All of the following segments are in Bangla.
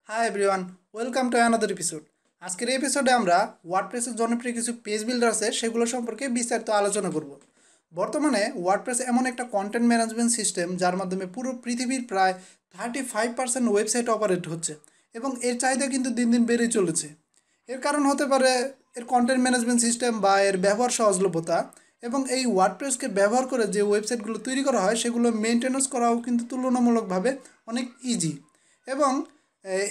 Hi everyone, welcome to another episode. আজকের এই এপিসোডে আমরা ওয়ার্ডপ্রেসের জনপ্রিয় কিছু পেজ বিল্ডার আছে সেগুলো সম্পর্কে বিস্তারিত আলোচনা করব। বর্তমানে ওয়ার্ডপ্রেস এমন একটা কন্টেন্ট ম্যানেজমেন্ট সিস্টেম যার মাধ্যমে পুরো পৃথিবীর প্রায় 35% ওয়েবসাইট অপারেট হচ্ছে এবং এর চাহিদা কিন্তু দিন দিন বেড়েই চলেছে। এর কারণ হতে পারে এর কন্টেন্ট ম্যানেজমেন্ট সিস্টেম বা এর ব্যবহার সহজলভ্যতা, এবং এই ওয়ার্ডপ্রেসকে ব্যবহার করে যে ওয়েবসাইটগুলো তৈরি করা হয় সেগুলো মেনটেন্যান্স করাও কিন্তু তুলনামূলকভাবে অনেক ইজি। এবং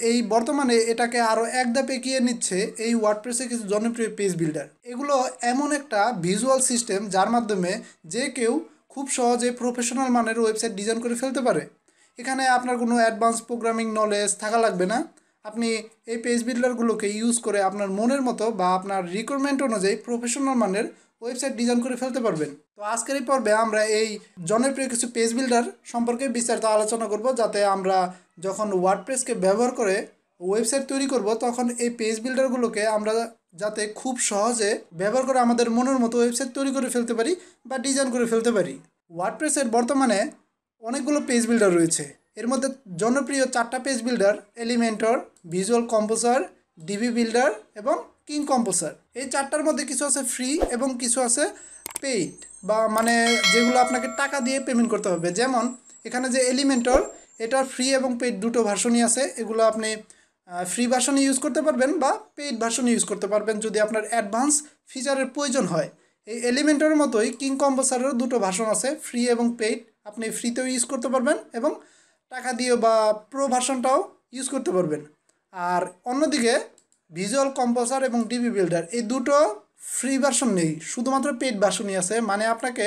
এই বর্তমানে এটাকে আরও এক ধাপ এগিয়ে নিচ্ছে এই ওয়ার্ডপ্রেসের কিছু জনপ্রিয় পেজ বিল্ডার। এগুলো এমন একটা ভিজুয়াল সিস্টেম যার মাধ্যমে যে কেউ খুব সহজে প্রফেশনাল মানের ওয়েবসাইট ডিজাইন করে ফেলতে পারে। এখানে আপনার কোনো অ্যাডভান্স প্রোগ্রামিং নলেজ থাকা লাগবে না। আপনি এই পেজ বিল্ডারগুলোকে ইউজ করে আপনার মনের মতো বা আপনার রিকোয়ারমেন্ট অনুযায়ী প্রফেশনাল মানের ওয়েবসাইট ডিজাইন করে ফেলতে পারবেন। তো আজকের এই পর্বে আমরা এই জনপ্রিয় কিছু পেজ বিল্ডার সম্পর্কে বিস্তারিত আলোচনা করব, যাতে আমরা যখন ওয়ার্ডপ্রেসকে ব্যবহার করে ওয়েবসাইট তৈরি করব তখন এই পেজ বিল্ডারগুলোকে আমরা যাতে খুব সহজে ব্যবহার করে আমাদের মনের মতো ওয়েবসাইট তৈরি করে ফেলতে পারি বা ডিজাইন করে ফেলতে পারি। ওয়ার্ডপ্রেসের বর্তমানে অনেকগুলো পেজ বিল্ডার রয়েছে। এর মধ্যে জনপ্রিয় 4টা page builder: Elementor, visual composer, DB builder এবং কিং কম্পোজার। এই 4টার মধ্যে কিছু আছে ফ্রি এবং কিছু আছে পেইড, বা মানে যেগুলো আপনাকে টাকা দিয়ে পেমেন্ট করতে হবে। যেমন এখানে যে এলিমেন্টর, এটার ফ্রি এবং পেইড দুটো ভার্সনই আছে। এগুলো আপনি ফ্রি ভার্সনে ইউজ করতে পারবেন বা পেইড ভার্সনে ইউজ করতে পারবেন যদি আপনার অ্যাডভান্স ফিচারের প্রয়োজন হয়। এই এলিমেন্টরের মতোই কিং কম্পোজারেরও দুটো ভার্সন আছে, ফ্রি এবং পেইড। আপনি ফ্রিতেও ইউজ করতে পারবেন এবং টাকা দিয়ে বা প্রো ভার্সনটাও ইউজ করতে পারবেন। আর অন্যদিকে ভিজুয়াল কম্পোজার এবং ডিবি বিল্ডার, এই দুটো ফ্রি ভার্সন নেই, শুধুমাত্র পেইড ভার্সনই আছে। মানে আপনাকে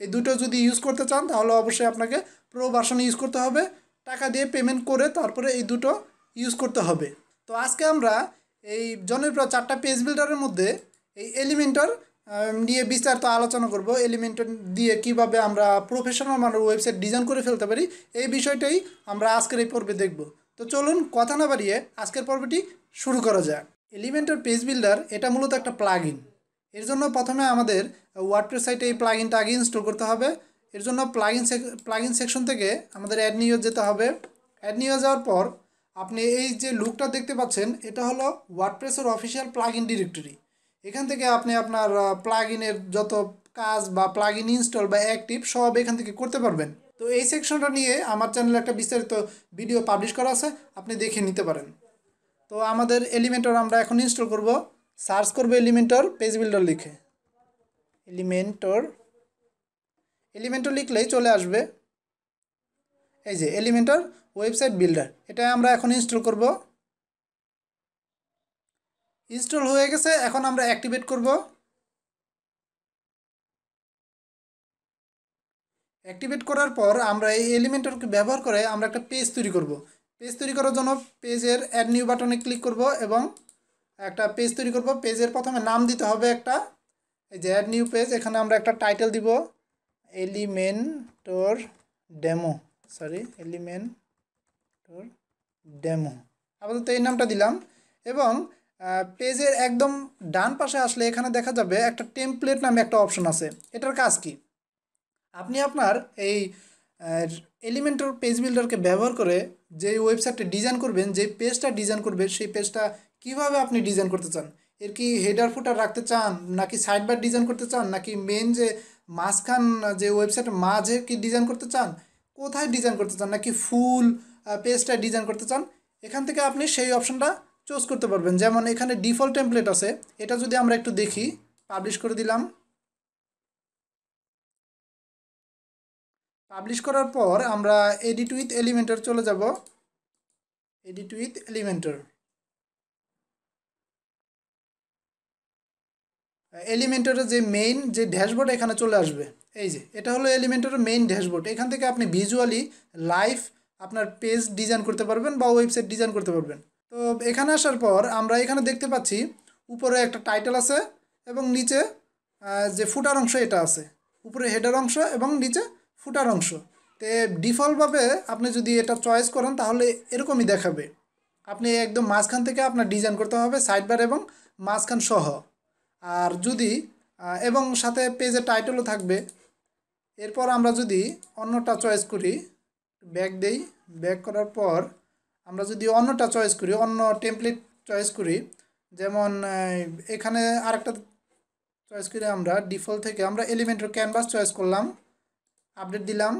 এই দুটো যদি ইউজ করতে চান তাহলে অবশ্যই আপনাকে প্রো ভার্সন ইউজ করতে হবে, টাকা দিয়ে পেমেন্ট করে তারপরে এই দুটো ইউজ করতে হবে। তো আজকে আমরা এই জনপ্রিয় 4টা পেজ বিল্ডারের মধ্যে এই এলিমেন্টর নিয়ে বিস্তারিত আলোচনা করব। এলিমেন্টর দিয়ে কিভাবে আমরা প্রফেশনাল মানের ওয়েবসাইট ডিজাইন করে ফেলতে পারি এই বিষয়টাই আমরা আজকের এই পর্বে দেখব। তো চলুন কথা না বাড়িয়ে আজকের পর্বটি শুরু করা যাক। এলিমেন্টর পেজ বিল্ডার এটা মূলত একটা প্লাগইন। এর জন্য প্রথমে আমাদের ওয়ার্ডপ্রেস সাইটে এই প্লাগইনটা আগে ইনস্টল করতে হবে। এর জন্য প্লাগইন সেকশন থেকে আমাদের অ্যাড নিউ যেতে হবে। অ্যাড নিউ যাওয়ার পর আপনি এই যে লুকটা দেখতে পাচ্ছেন, এটা হলো ওয়ার্ডপ্রেসের অফিসিয়াল প্লাগইন ডিরেক্টরি। এখান থেকে আপনি আপনার প্লাগইনের যত কাজ বা প্লাগইন ইনস্টল বা অ্যাক্টিভ সব এখান থেকে করতে পারবেন। তো এই সেকশনটা নিয়ে আমার চ্যানেলে একটা বিস্তারিত ভিডিও পাবলিশ করা আছে, আপনি দেখে নিতে পারেন। তো আমাদের এলিমেন্টর আমরা এখন ইনস্টল করব। সার্চ করব এলিমেন্টর পেজ বিল্ডার লিখে। এলিমেন্টর লিখলেই চলে আসবে এই যে এলিমেন্টর ওয়েবসাইট বিল্ডার। এটা আমরা এখন ইনস্টল করব। ইনস্টল হয়ে গেছে, এখন আমরা অ্যাক্টিভেট করব। অ্যাক্টিভেট করার পর আমরা এই এলিমেন্টরকে ব্যবহার করে আমরা একটা পেজ তৈরি করব। পেজ তৈরি করার জন্য পেজের অ্যাড নিউ বাটনে ক্লিক করব এবং একটা পেজ তৈরি করব। পেজের প্রথমে নাম দিতে হবে একটা, এই যে অ্যাড নিউ পেজ। এখানে আমরা একটা টাইটেল দিব এলিমেন্টর ডেমো, এলিমেন্টর ডেমো, আপাতত এই নামটা দিলাম। এবং পেজের একদম ডান পাশে আসলে এখানে দেখা যাবে একটা টেমপ্লেট নামে একটা অপশন আছে। এটার কাজ কি? আপনি আপনার এই এলিমেন্টর পেজ বিল্ডারকে ব্যবহার করে যে ওয়েবসাইটটা ডিজাইন করবেন, যে পেজটা ডিজাইন করবেন, সেই পেজটা কিভাবে আপনি ডিজাইন করতে চান। এর কি হেডার ফুটার রাখতে চান, নাকি সাইড বার ডিজাইন করতে চান, নাকি মেন যে মাঝখান যে ওয়েবসাইটের মাঝে কি ডিজাইন করতে চান, কোথায় ডিজাইন করতে চান, নাকি ফুল পেজটা ডিজাইন করতে চান, এখান থেকে আপনি সেই অপশনটা চুজ করতে পারবেন। যেমন এখানে ডিফল্ট টেমপ্লেট আছে, এটা যদি আমরা একটু দেখি, পাবলিশ করে দিলাম। পাবলিশ করার পর আমরা এডিট উইথ এলিমেন্টর চলে যাব। এডিট উইথ এলিমেন্টর, এলিমেন্টরের যে মেইন যে ড্যাশবোর্ড এখানে চলে আসবে। এই যে এটা হলো এলিমেন্টরের মেইন ড্যাশবোর্ড। এখান থেকে আপনি ভিজুয়ালি লাইভ আপনার পেজ ডিজাইন করতে পারবেন বা ওয়েবসাইট ডিজাইন করতে পারবেন। তো এখানে আসার পর আমরা এখানে দেখতে পাচ্ছি উপরে একটা টাইটেল আছে এবং নিচে যে ফুটার অংশ এটা আছে। উপরে হেডার অংশ এবং নিচে ফুটার অংশ। তো ডিফল্টভাবে আপনি যদি এটা চয়েস করেন তাহলে এরকমই দেখাবে। আপনি একদম মাঝখান থেকে আপনার ডিজাইন করতে হবে, সাইড বার এবং মাঝখান সহ। আর যদি এবং সাথে পেজের টাইটেলও থাকবে। এরপর আমরা যদি অন্যটা চয়েস করি, ব্যাক দেই, ব্যাক করার পর আমরা যদি অন্যটা চয়েস করি, অন্য টেমপ্লেট চয়েস করি, যেমন এখানে আরেকটা চয়েস করি, আমরা ডিফল্ট থেকে আমরা এলিমেন্টর ক্যানভাস চয়েস করলাম, আপডেট দিলাম।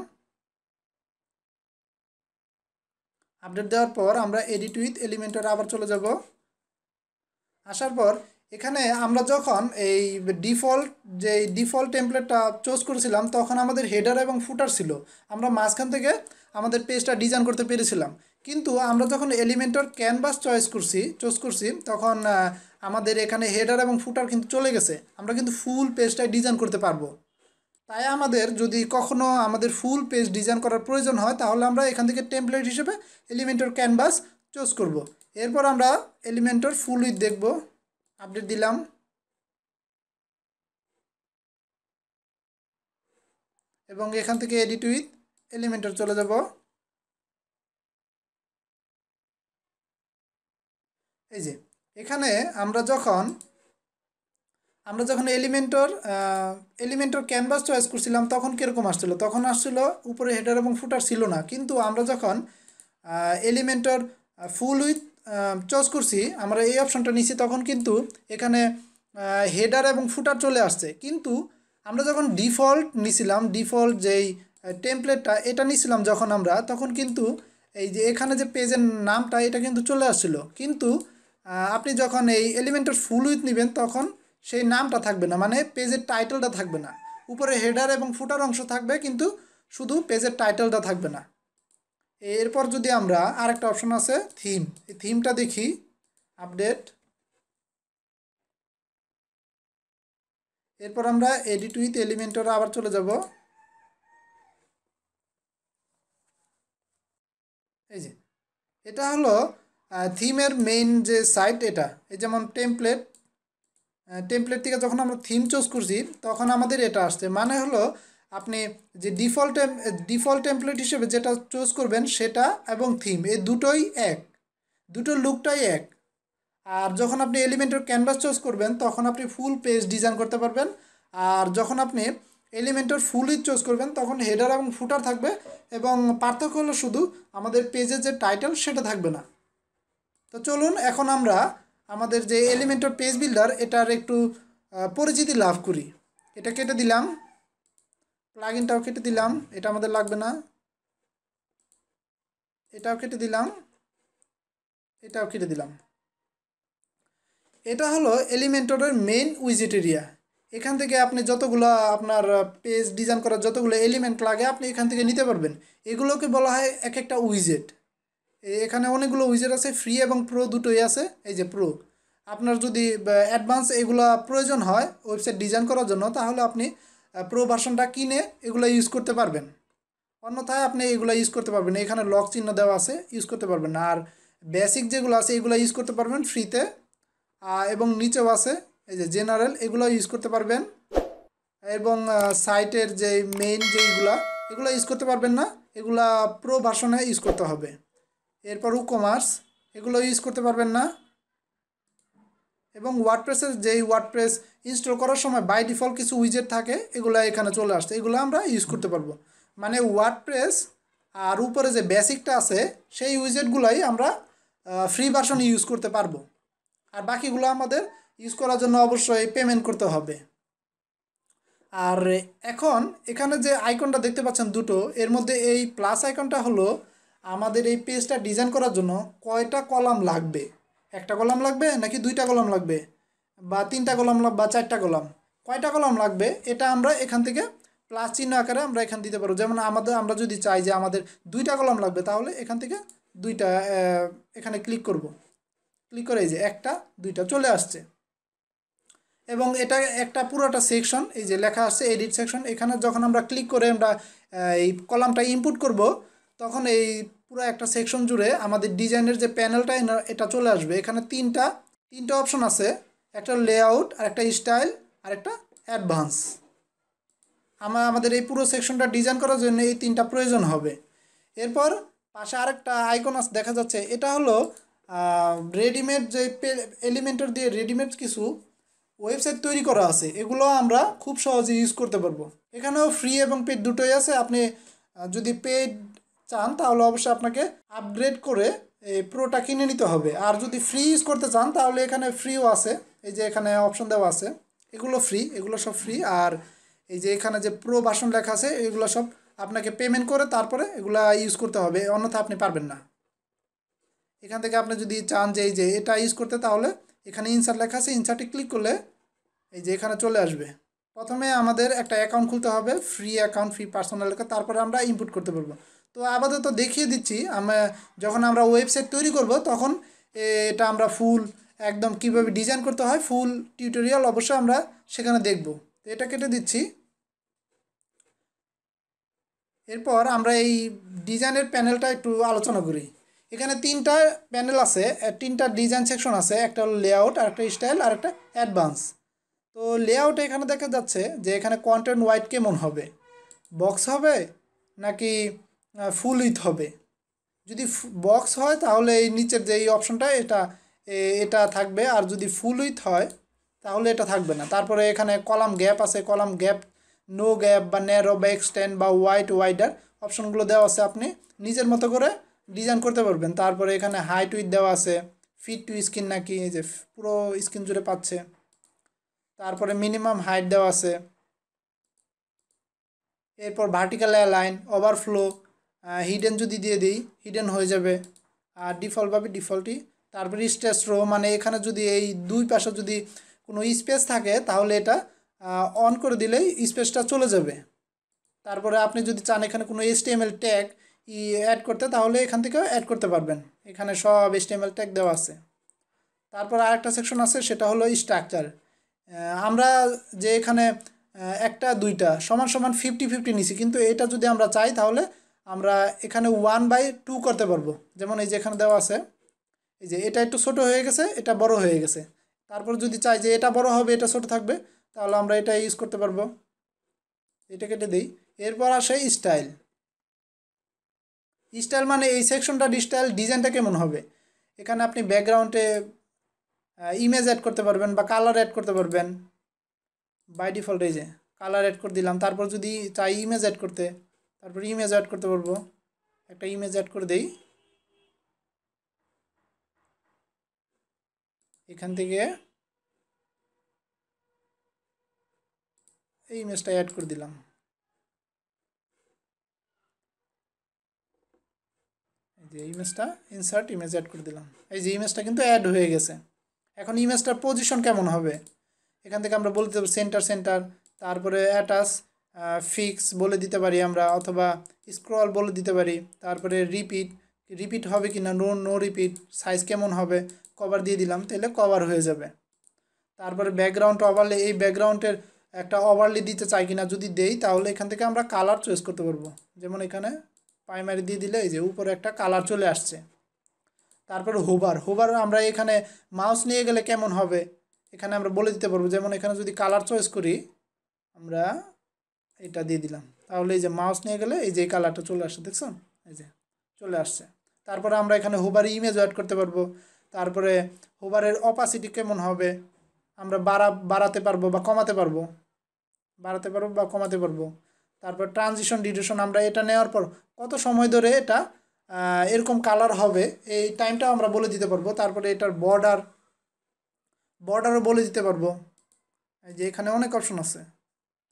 আপডেট দেওয়ার পর আমরা এডিট উইথ এলিমেন্টর আবার চলে যাব। আসার পর এখানে আমরা যখন এই ডিফল্ট টেমপ্লেটটা চুজ করেছিলাম তখন আমাদের হেডার এবং ফুটার ছিল, আমরা মাঝখান থেকে আমাদের পেজটা ডিজাইন করতে পেরেছিলাম। কিন্তু আমরা যখন এলিমেন্টর ক্যানভাস চুজ করছি তখন আমাদের এখানে হেডার এবং ফুটার কিন্তু চলে গেছে, আমরা কিন্তু ফুল পেজটাই ডিজাইন করতে পারবো। তাই আমাদের যদি কখনো আমাদের ফুল পেজ ডিজাইন করার প্রয়োজন হয় তাহলে আমরা এখান থেকে টেমপ্লেট হিসেবে এলিমেন্টর ক্যানভাস চুজ করব। এরপর আমরা এলিমেন্টর ফুল উইথ দেখব, আপডেট দিলাম এবং এখান থেকে এডিট উইথ এলিমেন্টর চলে যাব। এই যে এখানে আমরা যখন এলিমেন্টর ক্যানভাস চয়েস করছিলাম তখন কীরকম আসছিল, তখন আসছিল উপরে হেডার এবং ফুটার ছিল না। কিন্তু আমরা যখন এলিমেন্টর ফুল উইথ চয়েস করছি, আমরা এই অপশনটা নিচ্ছি, তখন কিন্তু এখানে হেডার এবং ফুটার চলে আসছে। কিন্তু আমরা যখন ডিফল্ট যেই টেমপ্লেটটা এটা নিছিলাম যখন আমরা, তখন কিন্তু এই যে এখানে যে পেজের নামটা এটা কিন্তু চলে আসছিল। কিন্তু আপনি যখন এই এলিমেন্টর ফুল উইথ নেবেন তখন সেই নামটা থাকবে না, মানে পেজের টাইটেলটা থাকবে না। উপরে হেডার এবং ফুটার অংশ থাকবে কিন্তু শুধু পেজের টাইটেলটা থাকবে না। এরপর যদি আমরা আরেকটা অপশন আছে থিম, এই থিমটা দেখি, আপডেট। এরপর আমরা এডিট উইথ এলিমেন্টর আবার চলে যাব। এই যে এটা হলো থিমের মেইন যে সাইট, এটা এই যেমন টেমপ্লেট থেকে যখন আমরা থিম চুজ করছি তখন আমাদের এটা আসছে। মানে হলো আপনি যে ডিফল্ট টেমপ্লেট হিসেবে যেটা চুজ করবেন সেটা এবং থিম এই দুটোই এক, দুটোর লুকটাই এক। আর যখন আপনি এলিমেন্টর ক্যানভাস চুজ করবেন তখন আপনি ফুল পেজ ডিজাইন করতে পারবেন। আর যখন আপনি এলিমেন্টর ফুল উইথ চুজ করবেন তখন হেডার এবং ফুটার থাকবে, এবং পার্থক্য হলো শুধু আমাদের পেজের যে টাইটেল সেটা থাকবে না। তো চলুন এখন আমরা আমাদের যে এলিমেন্টর পেজ বিল্ডার এটার একটু পরিচিতি লাভ করি। এটা কেটে দিলাম, প্লাগইনটাও কেটে দিলাম, এটা আমাদের লাগবে না। এটাও কেটে দিলাম, এটাও কেটে দিলাম। এটা হলো এলিমেন্টরের মেইন উইজেট এরিয়া। এখান থেকে আপনি যতগুলো আপনার পেজ ডিজাইন করার যতগুলো এলিমেন্ট লাগে আপনি এখান থেকে নিতে পারবেন। এগুলোকে বলা হয় এক একটা উইজেট। এখানে অনেকগুলো উইজেট আছে, ফ্রি এবং প্রো দুটোই আছে। এই যে প্রো, আপনার যদি অ্যাডভান্স এগুলো প্রয়োজন হয় ওয়েবসাইট ডিজাইন করার জন্য তাহলে আপনি প্রো ভার্সনটা কিনে এগুলো ইউজ করতে পারবেন, অন্যথায় আপনি এগুলো ইউজ করতে পারবেন। এখানে লক চিহ্ন দেওয়া আছে, ইউজ করতে পারবেন না। আর বেসিক যেগুলো আছে এগুলো ইউজ করতে পারবেন ফ্রিতে, এবং নিচেও আছে এই যে জেনারেল, এগুলো ইউজ করতে পারবেন। এবং সাইটের যে মেইন যেগুলো এগুলো ইউজ করতে পারবেন না, এগুলা প্রো ভার্সনে ইউজ করতে হবে। এরপর কমার্স, এগুলো ইউজ করতে পারবেন না। এবং ওয়ার্ডপ্রেস ইনস্টল করার সময় বাই ডিফল্ট কিছু উইজেট থাকে, এগুলো এখানে চলে আসছে, এগুলো আমরা ইউজ করতে পারবো। মানে ওয়ার্ডপ্রেস আর উপরে যে বেসিকটা আছে সেই উইজেটগুলোই আমরা ফ্রি ভার্সন ইউজ করতে পারবো। আর বাকিগুলো আমাদের ইউজ করার জন্য অবশ্যই পেমেন্ট করতে হবে। আর এখন এখানে যে আইকনটা দেখতে পাচ্ছেন দুটো, এর মধ্যে এই প্লাস আইকনটা হলো আমাদের এই পেজটা ডিজাইন করার জন্য কয়টা কলাম লাগবে, একটা কলাম লাগবে নাকি দুইটা কলাম লাগবে, বা তিনটা কলাম বা চারটা কলাম, কয়টা কলাম লাগবে এটা আমরা এখান থেকে প্লাস চিহ্ন আকারে আমরা এখান দিতে পারবো। যেমন আমরা যদি চাই যে আমাদের দুইটা কলাম লাগবে তাহলে এখান থেকে দুইটা এখানে ক্লিক করব, ক্লিক করে এই যে একটা দুইটা চলে আসছে। এবং এটা একটা পুরোটা সেকশন, এই যে লেখা আছে এডিট সেকশন, এখানে যখন আমরা ক্লিক করে আমরা এই কলামটা ইনপুট করব তখন এই পুরো একটা সেকশন জুড়ে আমাদের ডিজাইনের যে প্যানেলটা এটা চলে আসবে। এখানে তিনটা অপশন আছে, একটা লেআউট, আর একটা স্টাইল, আর একটা অ্যাডভান্স। আমাদের এই পুরো সেকশনটা ডিজাইন করার জন্য এই তিনটা প্রয়োজন হবে। এরপর পাশে আরেকটা আইকন আছে দেখা যাচ্ছে, এটা হলো রেডিমেড যে এলিমেন্টর দিয়ে রেডিমেড কিছু ওয়েবসাইট তৈরি করা আছে, এগুলো আমরা খুব সহজে ইউজ করতে পারবো। এখানেও ফ্রি এবং পেড দুটোই আছে। আপনি যদি পেড চান তাহলে অবশ্যই আপনাকে আপগ্রেড করে এই প্রোটা কিনে নিতে হবে। আর যদি ফ্রি ইউজ করতে চান তাহলে এখানে ফ্রিও আছে, এই যে এখানে অপশন দেওয়া আছে, এগুলো ফ্রি, এগুলো সব ফ্রি। আর এই যে এখানে যে প্রো ভার্সন লেখা আছে এগুলো সব আপনাকে পেমেন্ট করে তারপরে এগুলা ইউজ করতে হবে, অন্যথা আপনি পারবেন না। এখান থেকে আপনি যদি চান যে এই যে এটা ইউজ করতে, তাহলে এখানে ইনসার্ট লেখা আছে, ইনসার্টে ক্লিক করলে এই যে এখানে চলে আসবে। প্রথমে আমাদের একটা অ্যাকাউন্ট খুলতে হবে, free account, free personal account, তারপরে আমরা ইনপুট করতে পারবো। তো আপাতত দেখিয়ে দিচ্ছি, যখন আমরা ওয়েবসাইট তৈরি করব তখন এটা আমরা ফুল একদম কিভাবে ডিজাইন করতে হয় ফুল টিউটোরিয়াল অবশ্যই আমরা সেখানে দেখব। তো এটা কেটে দিচ্ছি। এরপর আমরা এই ডিজাইনের প্যানেলটা একটু আলোচনা করি। এখানে তিনটা প্যানেল আছে, তিনটা ডিজাইন সেকশন আছে, একটা হলো লেআউট, আর একটা স্টাইল, আর একটা অ্যাডভান্স। তো লেআউটে এখানে দেখা যাচ্ছে যে এখানে কন্টেন্ট ওয়াইড কেমন হবে, বক্স হবে নাকি ফুল উইথ হবে। যদি বক্স হয় তাহলে এই নিচের যে এই অপশনটা এটা থাকবে, আর যদি ফুল উইথ হয় তাহলে এটা থাকবে না। তারপরে এখানে কলাম গ্যাপ আছে, কলাম গ্যাপ, নো গ্যাপ বা ন্যারো বা এক্সটেন্ড বা ওয়াইডার অপশনগুলো দেওয়া আছে, আপনি নিজের মতো করে ডিজাইন করতে পারবেন। তারপরে এখানে হাইট উইথ দেওয়া আছে, ফিট টু স্ক্রিন নাকি এই যে পুরো স্ক্রিন জুড়ে পাচ্ছে। তারপরে মিনিমাম হাইট দেওয়া আছে। এরপর ভার্টিক্যাল লাইন, ওভারফ্লো, হিডেন যদি দিয়ে দিই হিডেন হয়ে যাবে, আর ডিফল্টভাবে ডিফল্টই। তারপরে স্টেজ রো, মানে এখানে যদি এই দুই পাশে যদি কোনো স্পেস থাকে তাহলে এটা অন করে দিলেই স্পেসটা চলে যাবে। তারপরে আপনি যদি চান এখানে কোনো HTML ট্যাগ অ্যাড করতে, তাহলে এখান থেকেও অ্যাড করতে পারবেন, এখানে সব HTML ট্যাগ দেওয়া আছে। তারপর আরেকটা সেকশন আছে, সেটা হলো স্ট্রাকচার। আমরা যে এখানে একটা দুইটা সমান সমান 50-50 নিছি, কিন্তু এটা যদি আমরা চাই তাহলে আমরা এখানে 1/2 করতে পারবো। যেমন এই যে এখানে দেওয়া আছে, এই যে এটা একটু ছোট হয়ে গেছে, এটা বড় হয়ে গেছে। তারপর যদি চাই যে এটা বড় হবে এটা ছোট থাকবে, তাহলে আমরা এটা ইউজ করতে পারবো। এটা কেটে দিই। এরপর আসে স্টাইল। স্টাইল মানে এই সেকশনটার স্টাইল, ডিজাইনটা কেমন হবে। এখানে আপনি ব্যাকগ্রাউন্ডে ইমেজ অ্যাড করতে পারবেন বা কালার অ্যাড করতে পারবেন। বাই ডিফল্ট এই যে কালার অ্যাড করে দিলাম। তারপর যদি চাই ইমেজ অ্যাড করতে, তারপর ইমেজ অ্যাড করতে পারবো। একটা ইমেজ অ্যাড করে দেই, এখান থেকে এই ইমেজটা অ্যাড করে দিলাম। এই যে ইমেজটা ইনসার্ট ইমেজ অ্যাড করে দিলাম, এই যে ইমেজটা কিন্তু অ্যাড হয়ে গেছে। এখন ইমেজটার পজিশন কেমন হবে, এখান থেকে আমরা বলতে পারবো সেন্টার সেন্টার, তারপরে অ্যাটাচ, ফিক্স বলে দিতে পারি আমরা, অথবা স্ক্রল বলে দিতে পারি। তারপরে রিপিট, রিপিট হবে কি না, নো রিপিট, সাইজ কেমন হবে, কভার দিয়ে দিলাম, তাহলে কভার হয়ে যাবে। তারপরে ব্যাকগ্রাউন্ড ওভারলে, এই ব্যাকগ্রাউন্ডের একটা ওভারলে দিতে চাই কিনা, যদি দেই তাহলে এখান থেকে আমরা কালার চয়েস করতে পারবো। যেমন এখানে প্রাইমারি দিয়ে দিলে এই যে উপরে একটা কালার চলে আসছে। তারপরে হোভার, হোভার আমরা এখানে মাউস নিয়ে গেলে কেমন হবে এখানে আমরা বলে দিতে পারবো। যেমন এখানে যদি কালার চয়েস করি, আমরা এটা দিয়ে দিলাম, তাহলে এই যে মাউস নিয়ে গেলে এই যে কালারটা চলে আসছে, দেখছেন এই যে চলে আসছে। তারপরে আমরা এখানে হোভার ইমেজ অ্যাড করতে পারবো। তারপরে হোভারের অপাসিটি কেমন হবে, আমরা বাড়াতে পারবো বা কমাতে পারবো, বাড়াতে পারবো বা কমাতে পারবো। তারপর ট্রানজিশন ডিউরেশন, আমরা এটা নেওয়ার পর কত সময় ধরে এটা এরকম কালার হবে এই টাইমটাও আমরা বলে দিতে পারবো। তারপরে এটার বর্ডারও বলে দিতে পারবো। এই যে এখানে অনেক অপশন আছে।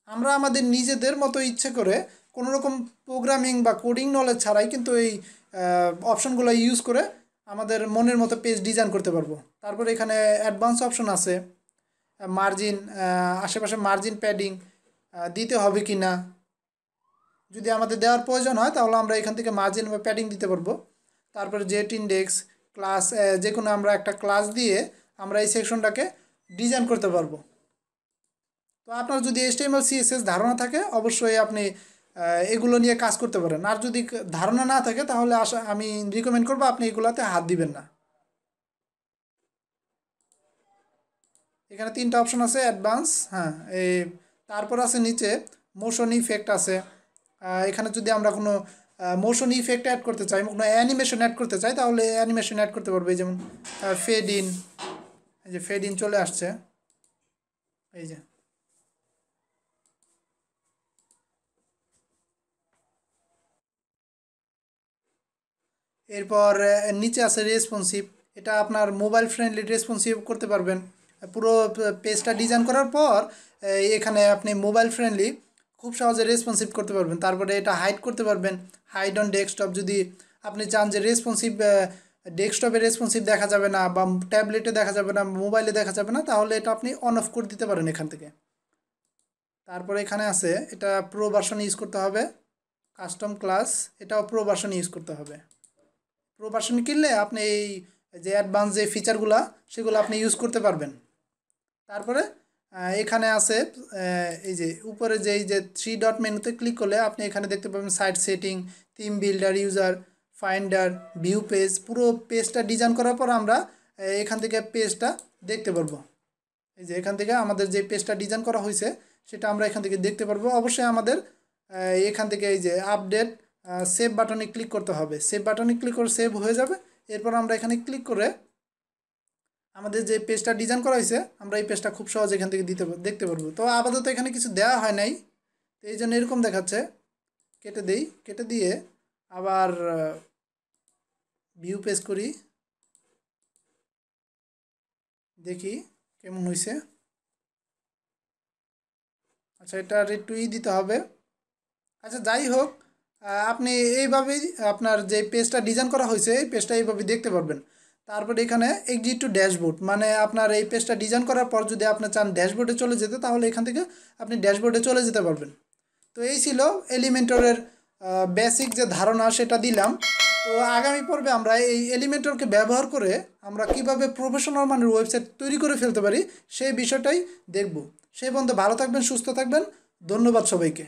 আমরা আমাদের নিজেদের মতো ইচ্ছে করে কোনো রকম প্রোগ্রামিং বা কোডিং নলেজ ছাড়াই কিন্তু এই অপশনগুলো ইউজ করে আমাদের মনের মতো পেজ ডিজাইন করতে পারবো। তারপরে এখানে অ্যাডভান্স অপশন আছে, মার্জিন, আশেপাশে মার্জিন প্যাডিং দিতে হবে কি না, যদি আমাদের দেওয়ার প্রয়োজন হয় তাহলে আমরা এখান থেকে মার্জিন বা প্যাডিং দিতে পারবো। তারপরে জেট ইন্ডেক্স ক্লাস, যে কোনো আমরা একটা ক্লাস দিয়ে আমরা এই সেকশনটাকে ডিজাইন করতে পারবো। তো আপনার যদি HTML CSS ধারণা থাকে অবশ্যই আপনি এগুলো নিয়ে কাজ করতে পারেন। আর যদি ধারণা না থাকে তাহলে আমি রিকমেন্ড করবো আপনি এগুলোতে হাত দিবেন না। এখানে তিনটা অপশন আছে অ্যাডভান্স, হ্যাঁ। এই তারপর আছে নিচে মোশন ইফেক্ট আছে। এখানে যদি আমরা কোনো মোশন ইফেক্ট অ্যাড করতে চাই, কোনো অ্যানিমেশন অ্যাড করতে চাই, তাহলে অ্যানিমেশন অ্যাড করতে পারবো। এই যেমন ফেড ইন, এই যে ফেড ইন চলে আসছে, এই যে এরপর নিচে আছে রেসপন্সিভ, এটা আপনার মোবাইল ফ্রেন্ডলি রেসপন্সিভ করতে পারবেন। পুরো পেজটা ডিজাইন করার পর এখানে আপনি মোবাইল ফ্রেন্ডলি খুব সহজে রেসপন্সিভ করতে পারবেন। তারপরে এটা হাইড করতে পারবেন, হাইড অন ডেস্কটপ। যদি আপনি চান যে রেসপন্সিভ ডেস্কটপে রেসপন্সিভ দেখা যাবে না বা ট্যাবলেটে দেখা যাবে না, মোবাইলে দেখা যাবে না, তাহলে এটা আপনি অন অফ করে দিতে পারেন এখান থেকে। তারপরে এখানে আছে এটা প্রো ভার্সন ইউজ করতে হবে। কাস্টম ক্লাস, এটাও প্রো ভার্সন ইউজ করতে হবে। প্রো ভার্সন কিনলে আপনি এই যে অ্যাডভান্স যে ফিচারগুলো সেগুলো আপনি ইউজ করতে পারবেন। তারপরে এখানে আছে এই যে উপরে যে এই যে 3 ডট মেনুতে ক্লিক করলে আপনি এখানে দেখতে পাবেন site setting, theme builder, user finder, view page. পুরো পেজটা ডিজাইন করার পর আমরা এখান থেকে পেজটা দেখতে পারবো। এই যে এখান থেকে আমাদের যে পেজটা ডিজাইন করা হয়েছে সেটা আমরা এখান থেকে দেখতে পারবো। অবশ্যই আমাদের এখান থেকে এই যে আপডেট সেভ বাটনে ক্লিক করতে হবে। সেভ বাটনে ক্লিক করে সেভ হয়ে যাবে। এরপর আমরা এখানে ক্লিক করে আমাদের যে পেজটা ডিজাইন করা হয়েছে আমরা এই পেজটা খুব সহজ এখান থেকে দেখতে পারবো। তো আপাতত এখানে কিছু দেওয়া হয় নাই, তো এই জন্য এরকম দেখাচ্ছে। কেটে দেই, কেটে দিয়ে আবার ভিউ পেজ করি, দেখি কেমন হয়েছে। আচ্ছা, এটা একটু দিতে হবে। আচ্ছা, যাই হোক, আপনি এইভাবেই আপনার যে পেজটা ডিজাইন করা হয়েছে এই পেজটা এইভাবে দেখতে পারবেন। তারপরে এখানে এক্সিট টু ড্যাশবোর্ড, মানে আপনার এই পেজটা ডিজাইন করার পর যদি আপনি চান ড্যাশবোর্ডে চলে যেতে, তাহলে এখান থেকে আপনি ড্যাশবোর্ডে চলে যেতে পারবেন। তো এই ছিল এলিমেন্টরের বেসিক যে ধারণা সেটা দিলাম। তো আগামী পর্বে আমরা এই এলিমেন্টরকে ব্যবহার করে আমরা কিভাবে প্রফেশনাল মানের ওয়েবসাইট তৈরি করে ফেলতে পারি সেই বিষয়টাই দেখব। সেই পর্যন্ত ভালো থাকবেন, সুস্থ থাকবেন। ধন্যবাদ সবাইকে।